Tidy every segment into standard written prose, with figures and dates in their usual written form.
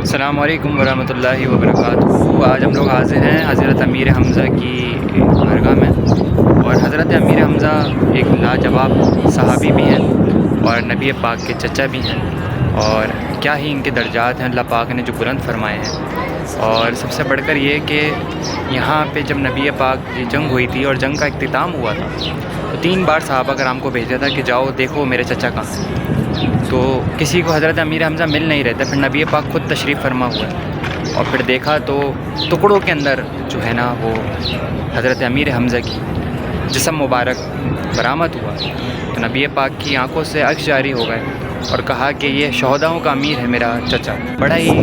السلام علیکم ورحمۃ اللہ وبرکاتہ۔ آج ہم لوگ حاضر ہیں حضرت امیر حمزہ کی بارگاہ میں، اور حضرت امیر حمزہ ایک لاجواب صحابی بھی ہیں اور نبی پاک کے چچا بھی ہیں، اور کیا ہی ان کے درجات ہیں اللہ پاک نے جو بلند فرمائے ہیں۔ اور سب سے بڑھ کر یہ کہ یہاں پہ جب نبی پاک کی جنگ ہوئی تھی اور جنگ کا اختتام ہوا تھا تو 3 بار صحابہ کرام کو بھیجا تھا کہ جاؤ دیکھو میرے چچا کہاں ہیں، تو کسی کو حضرت امیر حمزہ مل نہیں رہتا۔ پھر نبی پاک خود تشریف فرما ہوا ہے، اور پھر دیکھا تو ٹکڑوں کے اندر جو ہے نا وہ حضرت امیر حمزہ کی جسم مبارک برآمد ہوا، تو نبی پاک کی آنکھوں سے اشک جاری ہو گئے اور کہا کہ یہ شہداؤں کا امیر ہے میرا چچا۔ بڑا ہی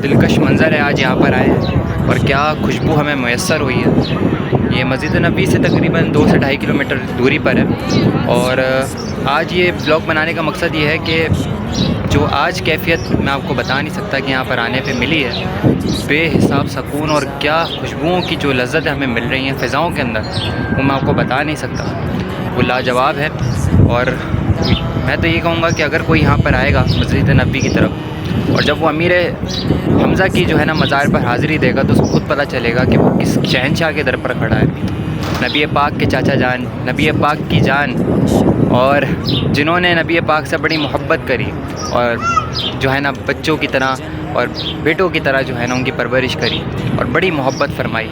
دلکش منظر ہے، آج یہاں پر آئے ہیں اور کیا خوشبو ہمیں میسر ہوئی ہے۔ یہ مسجد نبوی سے تقریباً 2 سے 2.5 کلومیٹر دوری پر ہے، اور آج یہ بلاگ بنانے کا مقصد یہ ہے کہ جو آج کیفیت میں آپ کو بتا نہیں سکتا کہ یہاں پر آنے پہ ملی ہے، بے حساب سکون اور کیا خوشبوؤں کی جو لذت ہمیں مل رہی ہیں فضاؤں کے اندر، وہ میں آپ کو بتا نہیں سکتا، وہ لاجواب ہے۔ اور میں تو یہ کہوں گا کہ اگر کوئی یہاں پر آئے گا مسجد نبوی کی طرف، اور جب وہ امیر حمزہ کی جو ہے نا مزار پر حاضری دے گا تو اس کو خود پتہ چلے گا کہ وہ کس شہنشاہ کے در پر کھڑا ہے، نبی پاک کے چاچا جان، نبی پاک کی جان، اور جنہوں نے نبی پاک سے بڑی محبت کری اور جو ہے نا بچوں کی طرح اور بیٹوں کی طرح جو ہے نا ان کی پرورش کری اور بڑی محبت فرمائی،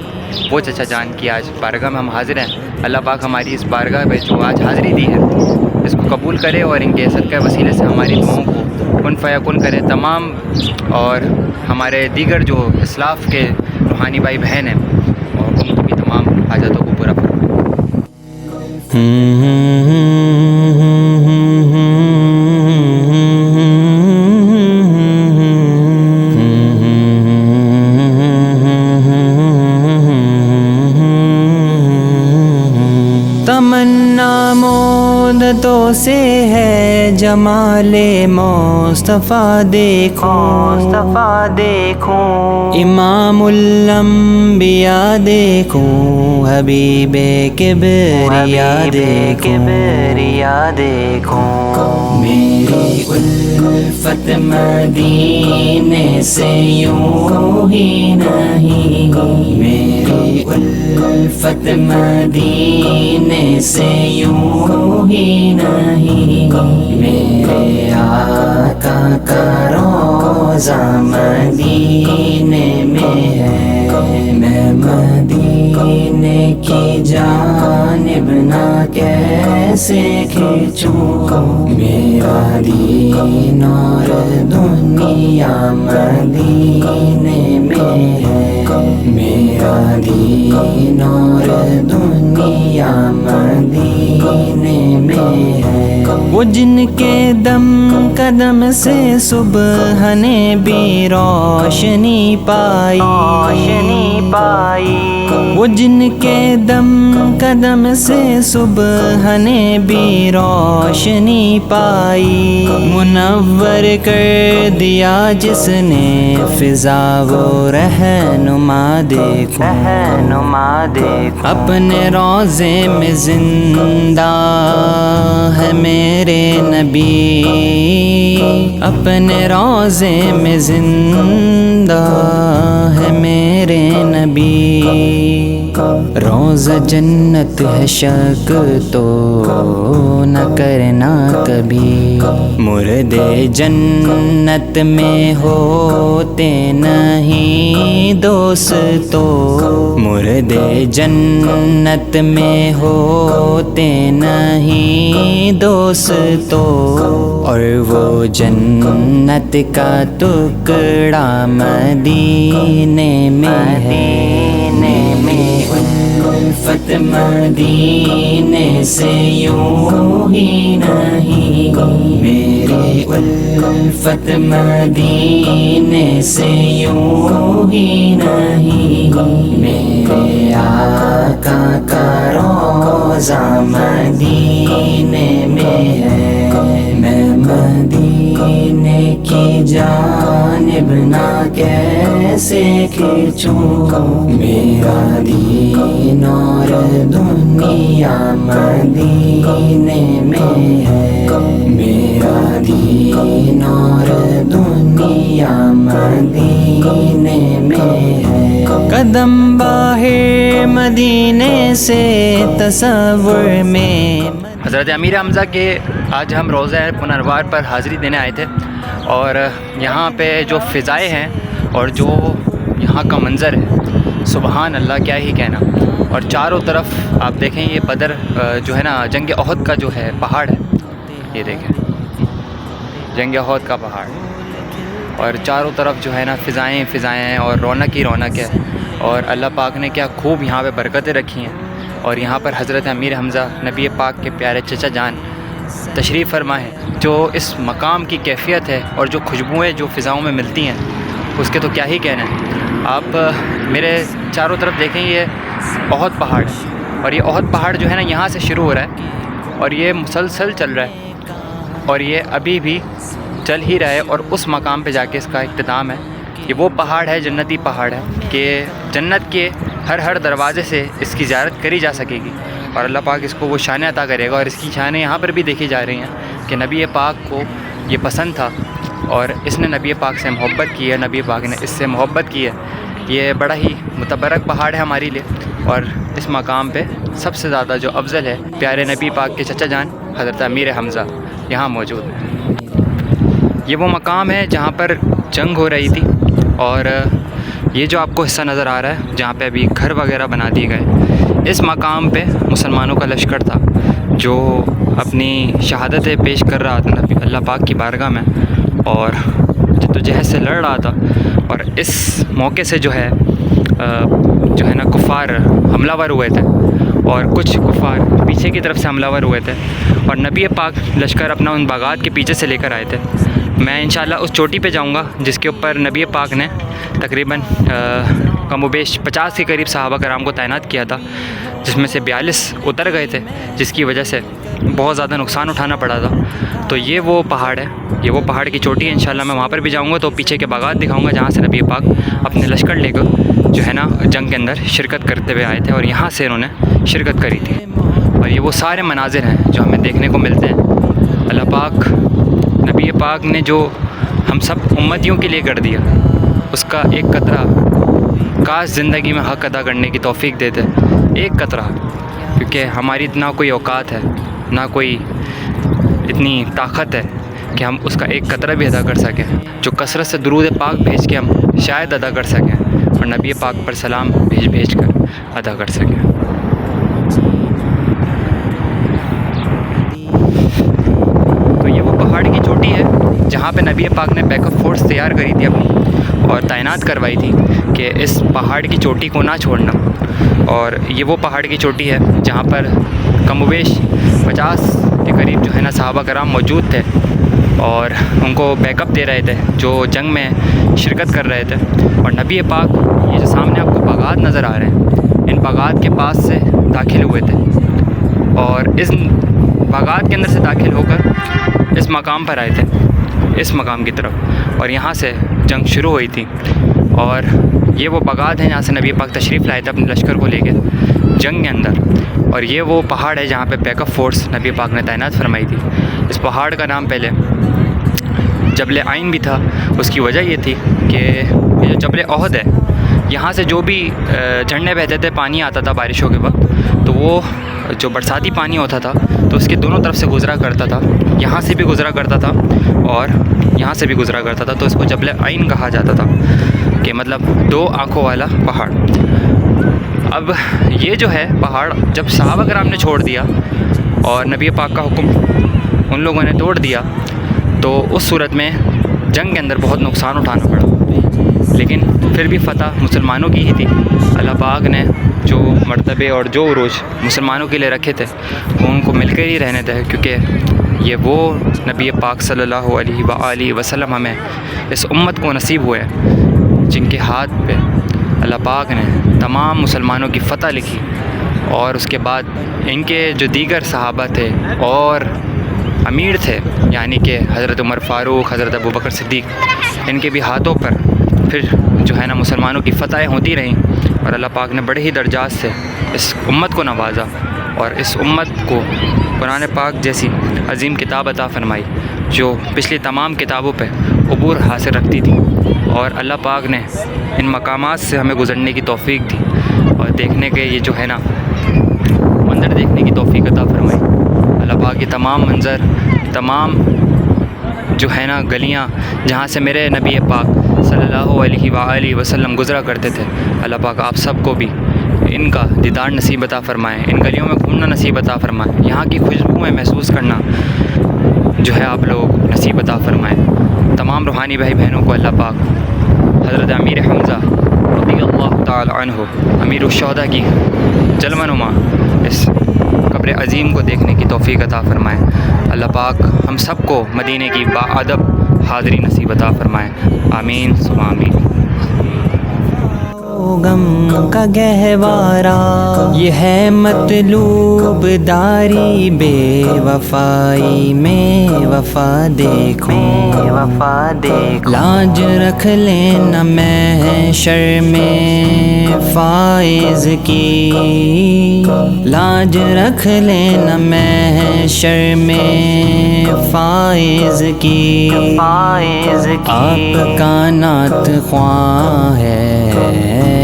وہ چچا جان کی آج بارگاہ میں ہم حاضر ہیں۔ اللہ پاک ہماری اس بارگاہ میں جو آج حاضری دی ہے اس کو قبول کرے، اور ان کے صدقہ وسیلے سے ہماری دعاؤں کو کن فیکن کرے تمام، اور ہمارے دیگر جو اسلاف کے روحانی بھائی بہن ہیں اور ان کی بھی تمام حاجتوں کو پورا فرمائے۔ تمنا مدتوں سے ہے جمال مصطفیٰ دیکھوں، امام الانبیاء دیکھوں، حبیب کبریا دیکھوں، میری الفت مدینے سے یوں ہی نہیں، میری الفت مدینے سے یوں ہی نہیں، میرے آقا کا روضہ مدینے میں ہے، میں مدینے کی جانب نہ کیسے کھینچوں، میرا دین اور دنیا مدینے میں ہے، میرا دین اور دنیا مدینے میں ہے، وہ جن کے دم قدم سے صبح نے بھی روشنی پائی، وہ جن کے دم قدم سے صبح نے بھی روشنی پائی، منور کر دیا جس نے فضا وہ رہنما دیکھو، اپنے روضے میں زندہ ہے میرے نبی، اپنے روضے میں زندہ ہے میرے نبی، روضہ جنت ہے شک تو نہ کرنا کبھی، مردے جنت میں ہوتے نہیں دوستو، مردے جنت میں ہوتے نہیں دوستو، اور وہ جنت کا ٹکڑا مدینے میں ہے، الفت مدینے سے یوں ہی نہیں، میری الفت مدینے سے یوں ہی نہیں، میرے آقا کا روضہ مدینے میں ہے، میں مدینے کی جانب अपना कैसे खींचूं, मेरा दीन और दुनिया मदीने में है, मेरा दीन और दुनिया मदीने में है। कदम बाहे मदीने से तसव्वुर में। हज़रत अमीर हमज़ा के आज हम रोज़ा पुनर्वार पर हाज़िरी देने आए थे और यहाँ पे जो फ़िज़ाएँ हैं और जो यहाँ का मंज़र है, सुबहान अल्लाह, क्या ही कहना। और चारों तरफ आप देखें, ये बदर जो है ना, जंग ओहद का जो है पहाड़ है, ये देखें जंग ओहद का पहाड़, और चारों तरफ जो है ना फ़िज़ाएँ हैं और रौनक ही रौनक है। और अल्लाह पाक ने क्या खूब यहाँ पे बरकतें रखी हैं। और यहाँ पर हज़रत अमीर हमज़ा नबी पाक के प्यारे चचा जान तशरीफ़ फरमा है। जो इस मकाम की कैफ़ियत है और जो खुशबुएँ जो फ़िज़ाओं में मिलती हैं, उसके तो क्या ही कहना है। आप मेरे चारों तरफ देखें, ये ओहद पहाड़ है और ये ओहद पहाड़ जो है ना, यहाँ से शुरू हो रहा है और ये मुसलसल चल रहा है और ये अभी भी चल ही रहा है और उस मकाम पे जाके इसका इख्तिताम है। ये वो पहाड़ है, जन्नती पहाड़ है कि जन्नत के हर दरवाज़े से इसकी ज़ियारत करी जा सकेगी और अल्लाह पाक इसको वो शान अता करेगा। और इसकी शान यहाँ पर भी देखी जा रही हैं कि नबी पाक को ये पसंद था और इसने नबी पाक से मोहब्बत की है, नबी पाक ने इससे मोहब्बत की है। ये बड़ा ही मुतबरक पहाड़ है हमारे लिए और इस मकाम पे सबसे ज़्यादा जो अफजल है, प्यारे नबी पाक के चचा जान हज़रत अमीर हमज़ा यहाँ मौजूद है। ये वो मकाम है जहाँ पर जंग हो रही थी और ये जो आपको हिस्सा नज़र आ रहा है, जहाँ पे अभी घर वगैरह बना दिए गए, इस मकाम पे मुसलमानों का लश्कर था जो अपनी शहादतें पेश कर रहा था नबी अल्लाह पाक की बारगाह में और जद्दोजहद से लड़ रहा था। और इस मौके से जो है ना कुफ़ार हमलावर हुए थे और कुछ कुफ़ार पीछे की तरफ से हमलावर हुए थे और नबी पाक लश्कर अपना उन बागात के पीछे से लेकर आए थे। मैं इंशाल्लाह उस चोटी पे जाऊंगा जिसके ऊपर नबी पाक ने तकरीबन कमोबेश 50 के करीब सहाबा कराम को तैनात किया था, जिसमें से 42 उतर गए थे, जिसकी वजह से बहुत ज़्यादा नुकसान उठाना पड़ा था। तो ये वो पहाड़ है, ये वो पहाड़ की चोटी है। इंशाल्लाह मैं वहाँ पर भी जाऊँगा तो पीछे के बागात दिखाऊँगा जहाँ से नबी पाक अपने लश्कर लेकर जो है ना जंग के अंदर शिरकत करते हुए आए थे और यहाँ से इन्होंने शिरकत करी थी। और ये वो सारे मनाजिर हैं जो हमें देखने को मिलते हैं। अल्लाह पाक नबी पाक ने जो हम सब उम्मतियों के लिए कर दिया, उसका एक कतरा काश ज़िंदगी में हक़ अदा करने की तौफ़ीक देते, एक कतरा, क्योंकि हमारी ना कोई औकात है, ना कोई इतनी ताकत है कि हम उसका एक कतरा भी अदा कर सकें, जो कसरत से दुरूद पाक भेज के हम शायद अदा कर सकें और नबी पाक पर सलाम भेज कर अदा कर सकें। तो ये वो पहाड़ की चोटी है जहाँ पे नबी पाक ने बैकअप फोर्स तैयार करी थी अपनी और तैनात करवाई थी कि इस पहाड़ की चोटी को ना छोड़ना। और ये वो पहाड़ की चोटी है जहाँ पर कमोबेश 50 के करीब जो है ना सहाबा कराम मौजूद थे और उनको बैकअप दे रहे थे, जो जंग में शिरकत कर रहे थे। और नबी पाक ये जो सामने आपको बागात नज़र आ रहे हैं, इन बागात के पास से दाखिल हुए थे और इस बागात के अंदर से दाखिल होकर इस मकाम पर आए थे, इस मकाम की तरफ, और यहाँ से जंग शुरू हुई थी। और ये वो बागात हैं जहाँ से नबी पाक तशरीफ़ लाए थे अपने लश्कर को लेकर जंग के अंदर। और ये वो पहाड़ है जहाँ पे बैकअप फोर्स नबी पाक ने तैनात फरमाई थी। इस पहाड़ का नाम पहले जबल आइन भी था। उसकी वजह ये थी कि ये जो जबल ओहद है, यहाँ से जो भी झरने बहते थे, पानी आता था बारिशों के वक्त, तो वो जो बरसाती पानी होता था तो उसके दोनों तरफ से गुज़रा करता था, यहाँ से भी गुज़रा करता था और यहाँ से भी गुज़रा करता था। तो इसको जबल आइन कहा जाता था कि मतलब दो आँखों वाला पहाड़। अब ये जो है पहाड़ जब सहाबा कराम ने छोड़ दिया और नबी पाक का हुक्म उन लोगों ने तोड़ दिया, तो उस सूरत में जंग के अंदर बहुत नुकसान उठाना पड़ा, लेकिन फिर भी फ़तह मुसलमानों की ही थी। अल्लाह पाक ने जो मर्तबे और जो उरूज मुसलमानों के लिए रखे थे वो उनको मिलकर ही रहने थे, क्योंकि ये वो नबी पाक सल्लल्लाहु अलैहि वसल्लम हमें इस उम्मत को नसीब हुए जिनके हाथ पे अल्लाह पाक ने तमाम मुसलमानों की फ़तह लिखी। और उसके बाद इनके जो दीगर सहाबा थे और امیر تھے، یعنی کہ حضرت عمر فاروق، حضرت ابوبکر صدیق، ان کے بھی ہاتھوں پر پھر جو ہے نا مسلمانوں کی فتحیں ہوتی رہیں، اور اللہ پاک نے بڑے ہی درجات سے اس امت کو نوازا، اور اس امت کو قرآن پاک جیسی عظیم کتاب عطا فرمائی جو پچھلی تمام کتابوں پہ عبور حاصل رکھتی تھی، اور اللہ پاک نے ان مقامات سے ہمیں گزرنے کی توفیق دی، اور دیکھنے کے یہ جو ہے نا منظر دیکھنے کی توفیق عطا فرمائی۔ اللہ پاک کی تمام منظر، تمام جو ہے نا گلیاں جہاں سے میرے نبی پاک صلی اللہ علیہ وآلہ وسلم گزرا کرتے تھے، اللہ پاک آپ سب کو بھی ان کا دیدار نصیب عطا فرمائیں، ان گلیوں میں گھومنا نصیب عطا فرمائیں، یہاں کی خوشبو میں محسوس کرنا جو ہے آپ لوگ نصیب عطا فرمائیں۔ تمام روحانی بھائی بہنوں کو اللہ پاک حضرت امیر حمزہ رضی اللہ تعالی عنہ، امیر الشہداء کی جلوہ نما اس قبر عظیم کو دیکھنے کی توفیق عطا فرمائیں۔ اللہ پاک ہم سب کو مدینے کی باادب حاضری نصیب عطا فرمائیں، آمین ثم آمین۔ غم کا گہوارہ یہ ہے مطلوب داری، بے وفائی میں وفا دیکھو، لاج رکھ لینا محشر میں فائز کی، لاج رکھ لینا محشر میں فائز کی، آپ کا نعت خواں ہے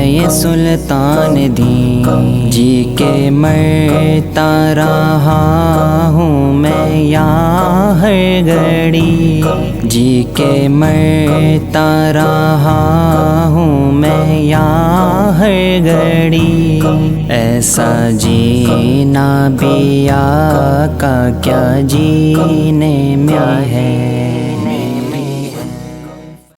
یہ سلطان دین، جی کے مرتا رہا ہوں میں یہاں ہر گھڑی، جی کے مرتا رہا ہوں میں یہاں ہر گھڑی، ایسا جینا بھی آقا کیا جینے میں ہے۔